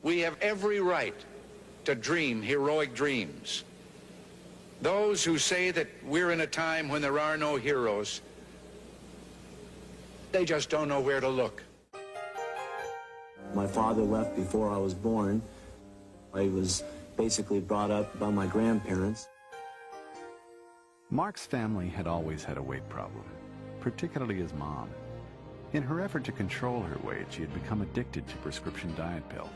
We have every right to dream heroic dreams. Those who say that we're in a time when there are no heroes, they just don't know where to look. My father left before I was born. I was basically brought up by my grandparents. Mark's family had always had a weight problem, particularly his mom. In her effort to control her weight, she had become addicted to prescription diet pills.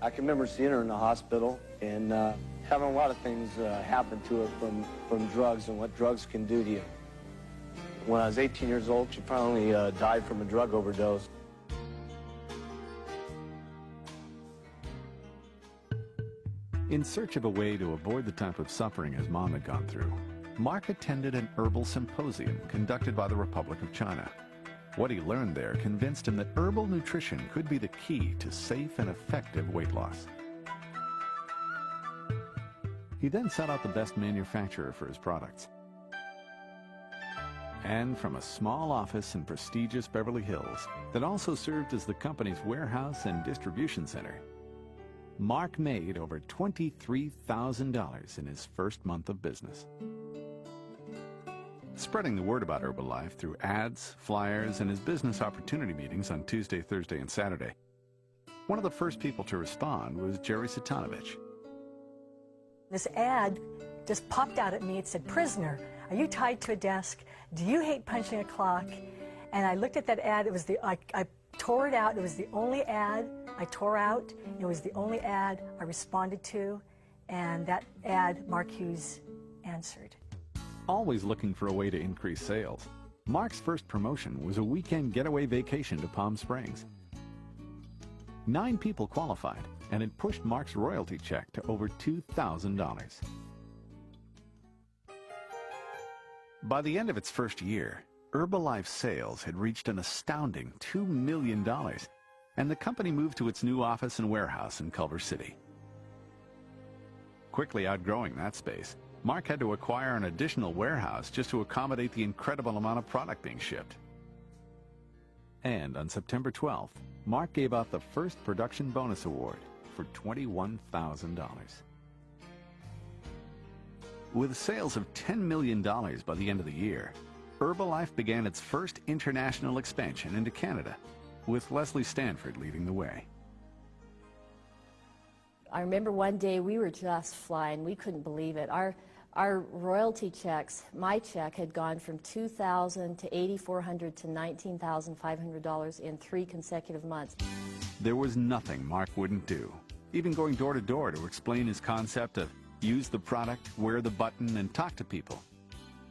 I can remember seeing her in the hospital and having a lot of things happen to her from drugs and what drugs can do to you. When I was 18 years old, she finally died from a drug overdose. In search of a way to avoid the type of suffering his mom had gone through, Mark attended an herbal symposium conducted by the Republic of China. What he learned there convinced him that herbal nutrition could be the key to safe and effective weight loss. He then sought out the best manufacturer for his products. And from a small office in prestigious Beverly Hills that also served as the company's warehouse and distribution center, Mark made over $23,000 in his first month of business. Spreading the word about Herbalife through ads, flyers, and his business opportunity meetings on Tuesday, Thursday, and Saturday, one of the first people to respond was Jerry Satanovich. This ad just popped out at me. It said, "Prisoner, are you tied to a desk? Do you hate punching a clock?" And I looked at that ad. It was I tore it out. It was the only ad I tore out. It was the only ad I responded to. And that ad, Mark Hughes answered. Always looking for a way to increase sales, Mark's first promotion was a weekend getaway vacation to Palm Springs. 9 people qualified, and it pushed Mark's royalty check to over $2,000. By the end of its first year, Herbalife sales had reached an astounding $2 million, and the company moved to its new office and warehouse in Culver City. Quickly outgrowing that space, Mark had to acquire an additional warehouse just to accommodate the incredible amount of product being shipped. And on September 12th, Mark gave out the first production bonus award for $21,000. With sales of $10 million by the end of the year, Herbalife began its first international expansion into Canada, with Leslie Stanford leading the way. I remember one day we were just flying. We couldn't believe it. Our royalty checks, my check had gone from $2,000 to $8,400 to $19,500 in 3 consecutive months. There was nothing Mark wouldn't do, even going door to door to explain his concept of use the product, wear the button, and talk to people.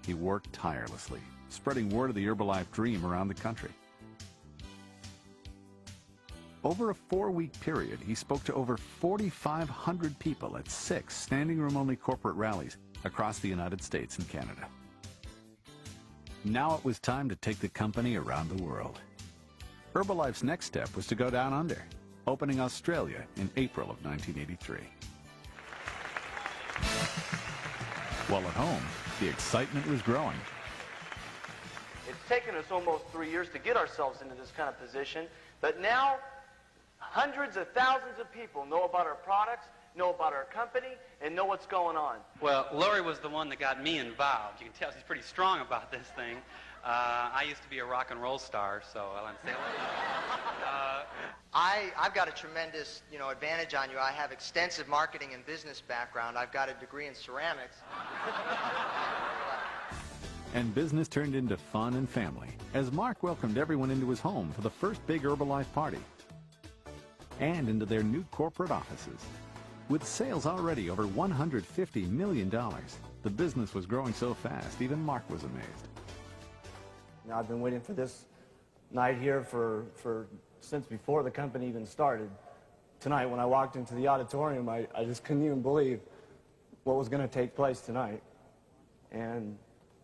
He worked tirelessly, spreading word of the Herbalife dream around the country. Over a 4-week period, he spoke to over 4,500 people at 6 standing-room-only corporate rallies across the United States and Canada. Now it was time to take the company around the world. Herbalife's next step was to go down under, opening Australia in April of 1983. While at home, the excitement was growing. It's taken us almost 3 years to get ourselves into this kind of position, but now hundreds of thousands of people know about our products, know about our company, and know what's going on. Well, Lori was the one that got me involved. You can tell she's pretty strong about this thing. I used to be a rock and roll star, so I'll say I've got a tremendous, advantage on you. I have extensive marketing and business background. I've got a degree in ceramics. And business turned into fun and family as Mark welcomed everyone into his home for the first big Herbalife party and into their new corporate offices. With sales already over $150 million, the business was growing so fast, even Mark was amazed. Now, I've been waiting for this night here since before the company even started. Tonight, when I walked into the auditorium, I just couldn't even believe what was going to take place tonight. And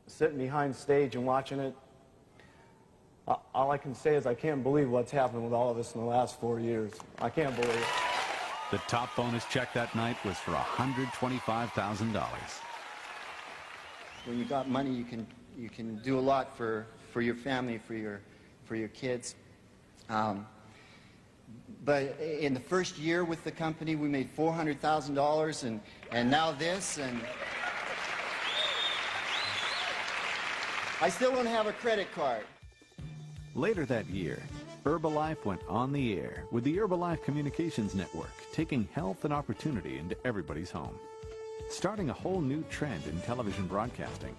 sitting behind stage and watching it, all I can say is I can't believe what's happened with all of us in the last 4 years. I can't believe it. The top bonus check that night was for $125,000. When you got money, you can do a lot for your family, for your kids. But But in the first year with the company, we made $400,000, and now this, and I still don't have a credit card. Later that year, Herbalife went on the air with the Herbalife Communications Network, taking health and opportunity into everybody's home, starting a whole new trend in television broadcasting.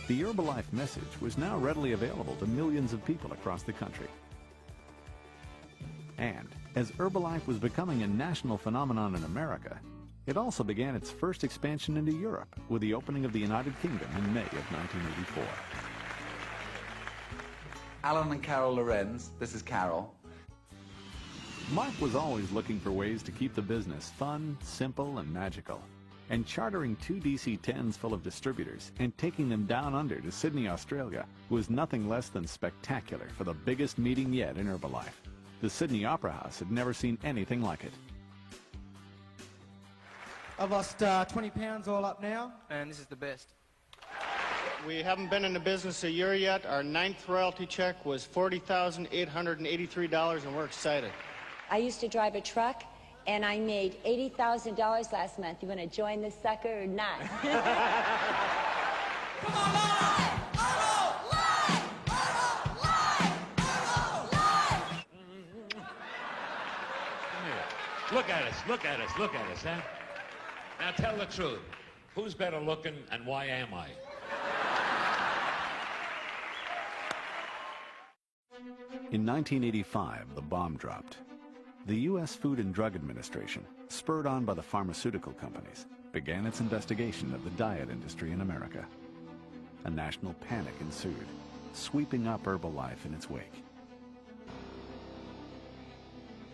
The Herbalife message was now readily available to millions of people across the country. And as Herbalife was becoming a national phenomenon in America, it also began its first expansion into Europe with the opening of the United Kingdom in May of 1984. Alan and Carol Lorenz, this is Carol. Mark was always looking for ways to keep the business fun, simple, and magical. And chartering 2 DC-10s full of distributors and taking them down under to Sydney, Australia was nothing less than spectacular for the biggest meeting yet in Herbalife. The Sydney Opera House had never seen anything like it. I've lost 20 pounds all up now, and this is the best. We haven't been in the business a year yet. Our 9th royalty check was $40,883, and we're excited. I used to drive a truck, and I made $80,000 last month. You want to join this sucker or not? Come on, live! Herbal live! Herbal live! Herbal live! Come here. Look at us, look at us, look at us, huh? Now tell the truth. Who's better looking and why am I? In 1985, the bomb dropped. The U.S. Food and Drug Administration, spurred on by the pharmaceutical companies, began its investigation of the diet industry in America. A national panic ensued, sweeping up Herbalife in its wake.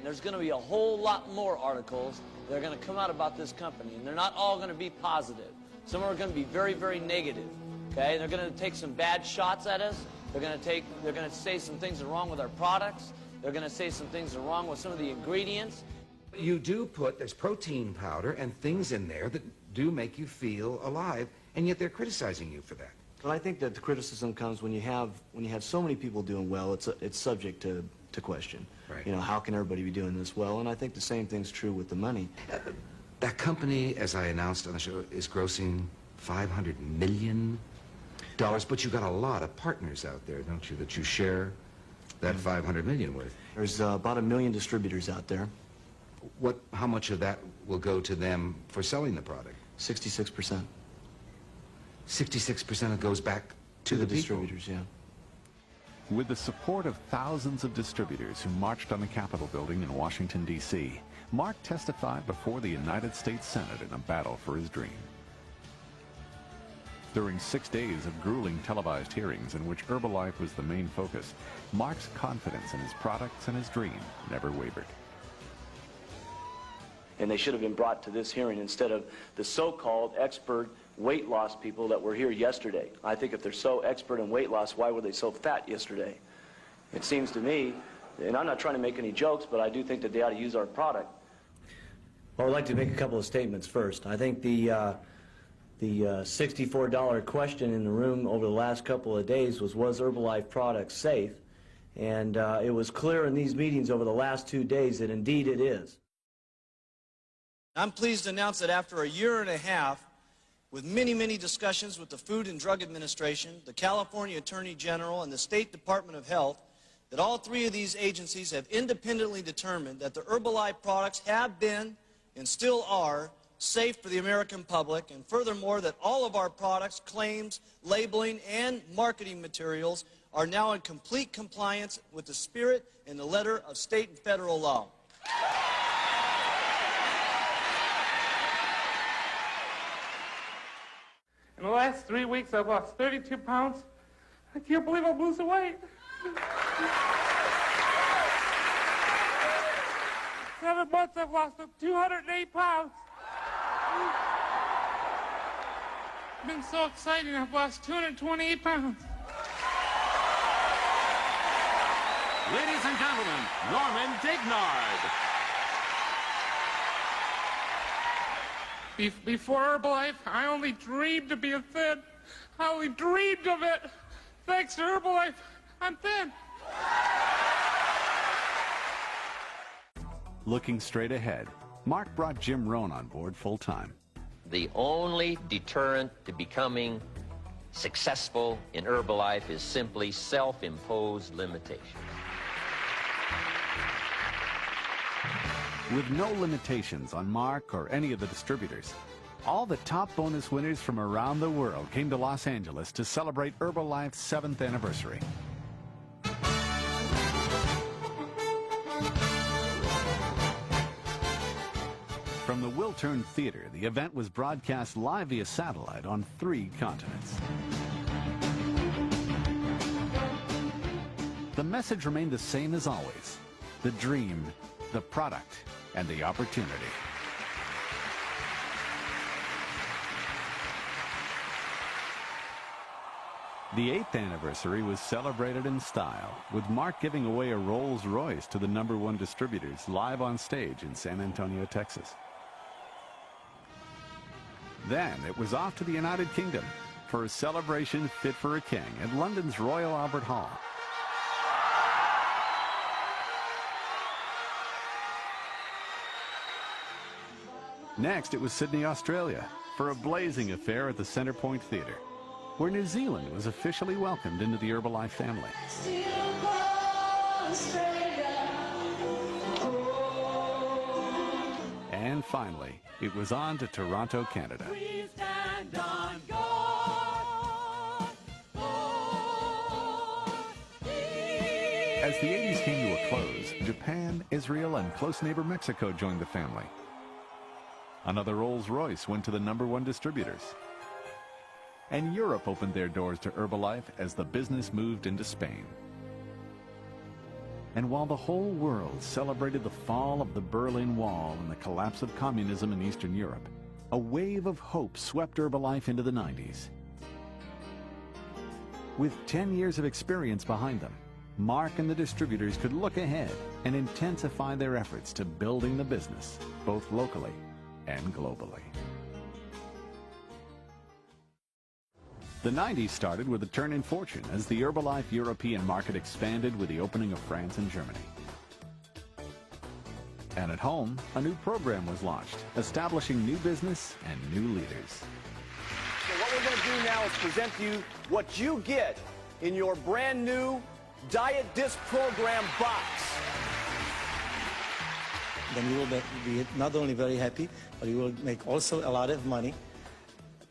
There's going to be a whole lot more articles that are going to come out about this company, and they're not all going to be positive. Some are going to be very, very negative. Okay, they're going to take some bad shots at us. They're going to say some things are wrong with our products. They're going to say some things are wrong with some of the ingredients. You do put, there's protein powder and things in there that do make you feel alive, and yet they're criticizing you for that. Well, I think that the criticism comes when you have so many people doing well. It's subject to question. Right. You know, how can everybody be doing this well? And I think the same thing's true with the money. That company, as I announced on the show, is grossing $500 million. But you got a lot of partners out there, don't you, that you share that $500 million with? There's about 1 million distributors out there. How much of that will go to them for selling the product? 66%. 66% goes back to the distributors, yeah. With the support of thousands of distributors who marched on the Capitol building in Washington, D.C., Mark testified before the United States Senate in a battle for his dream. During 6 days of grueling televised hearings in which Herbalife was the main focus, Mark's confidence in his products and his dream never wavered. And they should have been brought to this hearing instead of the so-called expert weight loss people that were here yesterday. I think if they're so expert in weight loss, why were they so fat yesterday? It seems to me, and I'm not trying to make any jokes, but I do think that they ought to use our product. Well, I'd like to make a couple of statements first. I think the $64 question in the room over the last couple of days was Herbalife products safe? And it was clear in these meetings over the last 2 days that indeed it is. I'm pleased to announce that after a year and a half, with many, many discussions with the Food and Drug Administration, the California Attorney General, and the State Department of Health, that all 3 of these agencies have independently determined that the Herbalife products have been and still are safe for the American public, and furthermore that all of our products, claims, labeling, and marketing materials are now in complete compliance with the spirit and the letter of state and federal law. In the last 3 weeks, I've lost 32 pounds. I can't believe I'm losing weight. 7 months, I've lost 208 pounds. It's been so exciting, I've lost 228 pounds. Ladies and gentlemen, Norman Dignard. Before Herbalife, I only dreamed of being thin. I only dreamed of it. Thanks to Herbalife, I'm thin. Looking straight ahead, Mark brought Jim Rohn on board full-time. The only deterrent to becoming successful in Herbalife is simply self-imposed limitation. With no limitations on Mark or any of the distributors, all the top bonus winners from around the world came to Los Angeles to celebrate Herbalife's 7th anniversary. From the Wiltern Theater, the event was broadcast live via satellite on 3 continents. The message remained the same as always: the dream, the product, and the opportunity. The 8th anniversary was celebrated in style, with Mark giving away a Rolls-Royce to the #1 distributors live on stage in San Antonio, Texas. Then it was off to the United Kingdom for a celebration fit for a king at London's Royal Albert Hall. Next, it was Sydney, Australia, for a blazing affair at the Centrepoint Theatre, where New Zealand was officially welcomed into the Herbalife family. And finally, it was on to Toronto, Canada. As the 80s came to a close, Japan, Israel, and close neighbor Mexico joined the family. Another Rolls-Royce went to the #1 distributors. And Europe opened their doors to Herbalife as the business moved into Spain. And while the whole world celebrated the fall of the Berlin Wall and the collapse of communism in Eastern Europe, a wave of hope swept Herbalife into the 90s. With 10 years of experience behind them, Mark and the distributors could look ahead and intensify their efforts to building the business, both locally and globally. The 90s started with a turn in fortune as the Herbalife European market expanded with the opening of France and Germany. And at home, a new program was launched, establishing new business and new leaders. So what we're going to do now is present to you what you get in your brand new Diet Disc Program box. Then you will be not only very happy, but you will make also a lot of money,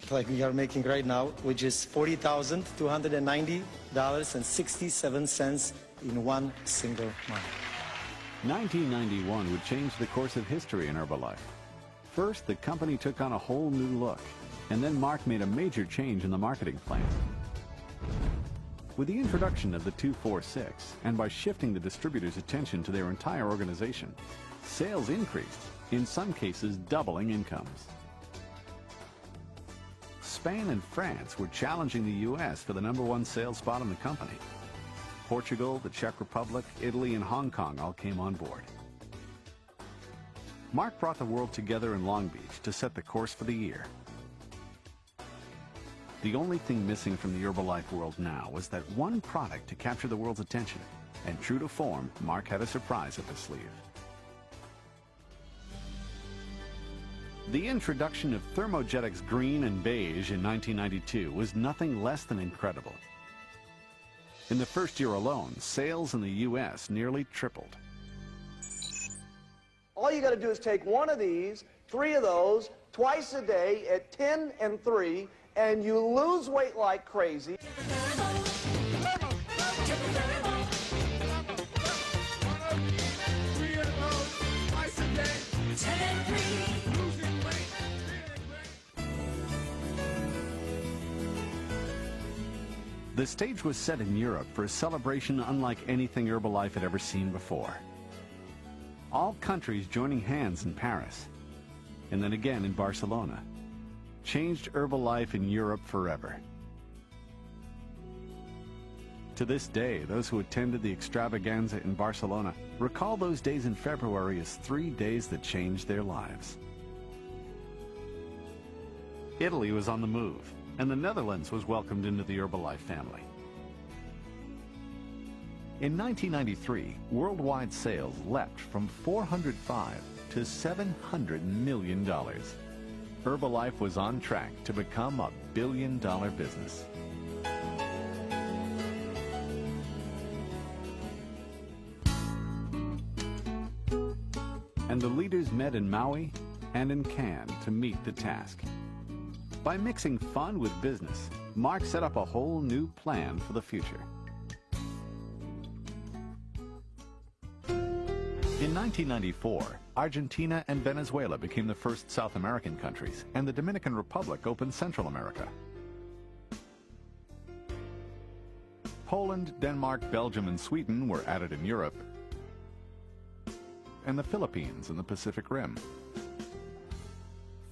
like we are making right now, which is $40,290.67 in one single month. 1991 would change the course of history in Herbalife. First, the company took on a whole new look, and then Mark made a major change in the marketing plan. With the introduction of the 246, and by shifting the distributors' attention to their entire organization, sales increased, in some cases doubling incomes. Spain and France were challenging the U.S. for the #1 sales spot in the company. Portugal, the Czech Republic, Italy, and Hong Kong all came on board. Mark brought the world together in Long Beach to set the course for the year. The only thing missing from the Herbalife world now was that one product to capture the world's attention. And true to form, Mark had a surprise up his sleeve. The introduction of Thermogenics Green and Beige in 1992 was nothing less than incredible. In the first year alone, sales in the U.S. nearly tripled. All you got to do is take one of these, 3 of those, twice a day at 10 and 3, and you lose weight like crazy. The stage was set in Europe for a celebration unlike anything Herbalife had ever seen before. All countries joining hands in Paris, and then again in Barcelona, changed Herbalife in Europe forever. To this day, those who attended the extravaganza in Barcelona recall those days in February as 3 days that changed their lives. Italy was on the move, and the Netherlands was welcomed into the Herbalife family. In 1993, worldwide sales leapt from $405 to $700 million. Herbalife was on track to become a billion-dollar business. And the leaders met in Maui and in Cannes to meet the task. By mixing fun with business, Mark set up a whole new plan for the future. In 1994, Argentina and Venezuela became the first South American countries, and the Dominican Republic opened Central America. Poland, Denmark, Belgium, and Sweden were added in Europe, and the Philippines in the Pacific Rim.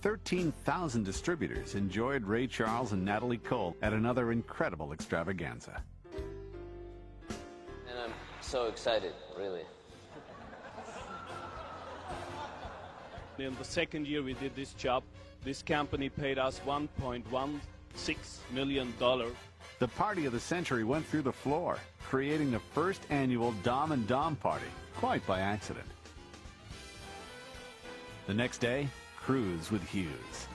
13,000 distributors enjoyed Ray Charles and Natalie Cole at another incredible extravaganza. And I'm so excited, really. In the second year we did this job, this company paid us $1.16 million. The party of the century went through the floor, creating the first annual Dom and Dom party, quite by accident. The next day, cruise with Hughes.